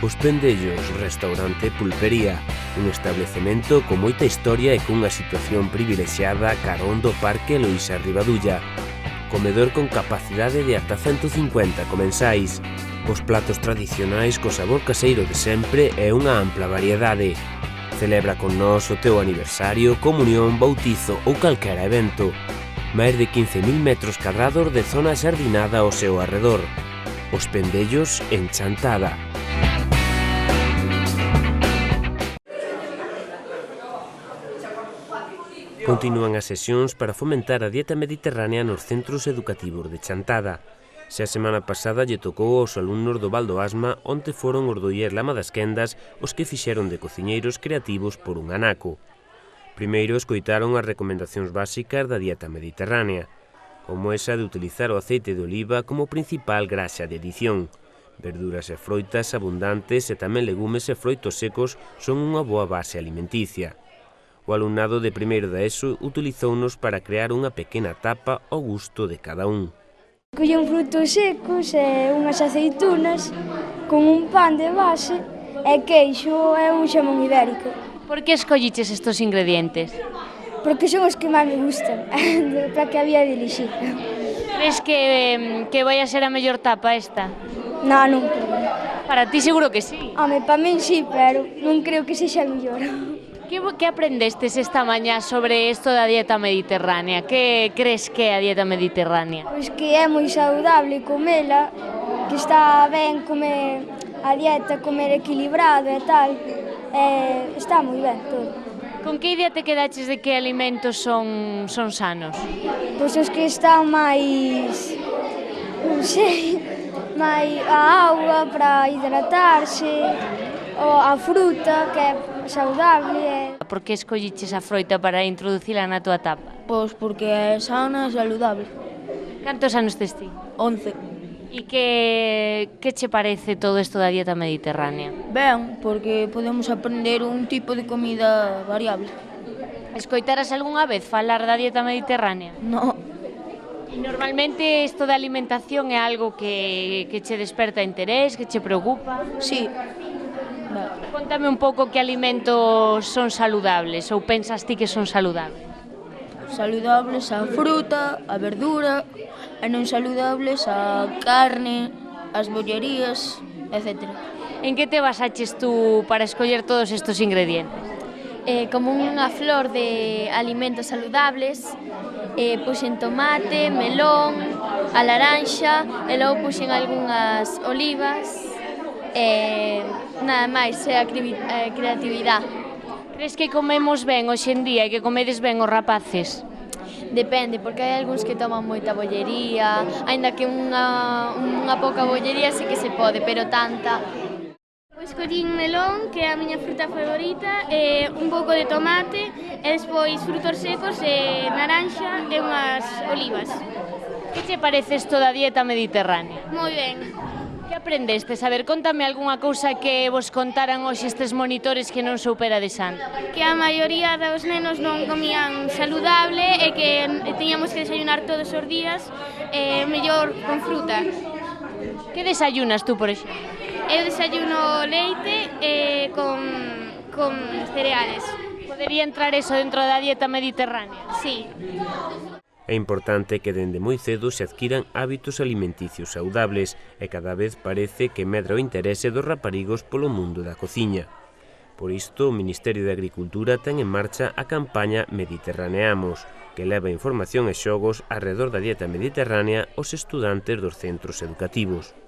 Os Pendellos, restaurante pulpería, un establecemento con moita historia e cunha situación privilexiada carón do Parque Eloísa Rivadulla. Comedor con capacidade de ata 150 comensais. Os platos tradicionais co sabor caseiro de sempre e unha ampla variedade. Celebra con nós o teu aniversario, comunión, bautizo ou calquera evento. Máis de 15.000 metros cadrados de zona xardinada ao seu arredor. Os Pendellos en Chantada. Continúan as sesións para fomentar a dieta mediterránea nos centros educativos de Chantada. Se a semana pasada lle tocou aos alumnos do Val do Asma, onde foron os do IES Lama das Quendas os que fixeron de cociñeiros creativos por un anaco. Primeiro escoitaron as recomendacións básicas da dieta mediterránea, como esa de utilizar o aceite de oliva como principal graxa de adición. Verduras e froitas abundantes e tamén legumes e froitos secos son unha boa base alimenticia. O alumnado de primeiro da ESO utilizounos para crear unha pequena tapa ao gusto de cada un. Collín frutos secos e unhas aceitunas con un pan de base e queixo e un xamón ibérico. Por que escolliches estos ingredientes? Porque son os que máis me gustan, para que había de elixir. Crees que vai a ser a mellor tapa esta? Non. Para ti seguro que sí. Home, para min sí, pero non creo que sexa mellor. Que aprendestes esta mañá sobre isto da dieta mediterránea? Que crees que é a dieta mediterránea? Pois que é moi saudable comela, que está ben comer a dieta, comer equilibrado e tal. Está moi ben todo. Con que idea te quedaches de que alimentos son sanos? Pois os que están máis, non sei, máis a auga para hidratarse, ou a fruta que é saudable. Por que escolliches a froita para introducila na tua tapa? Pois porque é sana e saludable. Cantos anos tes ti? 11. E que che parece todo isto da dieta mediterránea? Ben, porque podemos aprender un tipo de comida variable. Escoitaras algunha vez falar da dieta mediterránea? No. E normalmente isto da alimentación é algo que che desperta interés, que che preocupa? Sí. Contame un pouco que alimentos son saludables ou pensas ti que son saludables. Saludables a fruta, a verdura, e non saludables a carne, as bollerías, etc. En que te basaches tú para escoller todos estos ingredientes? Como unha flor de alimentos saludables, puxen tomate, melón, a laranxa e logo puxen algunhas olivas. Nada máis, é a creatividade. Crees que comemos ben hoxe en día e que comedes ben os rapaces? Depende, porque hai algúns que toman moita bollería, aínda que unha pouca bollería sí que se pode, pero tanta. Pois collín melón, que é a miña fruta favorita, e un pouco de tomate, e despois frutos secos, e naranxa e unhas olivas. Que che parece isto da dieta mediterránea? Moi ben. Que aprendestes? A ver, contame algunha cousa que vos contaran hoxe estes monitores que non souperades antes. Que a maioría dos nenos non comían saludable e que tiñamos que desayunar todos os días, mellor con fruta. Que desayunas tú, por exemplo? Eu desayuno leite con cereales. Podería entrar eso dentro da dieta mediterránea? Sí. É importante que dende moi cedo se adquiran hábitos alimenticios saudables e cada vez parece que medra o interese dos raparigos polo mundo da cociña. Por isto, o Ministerio de Agricultura ten en marcha a campaña Mediterraneamos, que leva información e xogos arredor da dieta mediterránea aos estudantes dos centros educativos.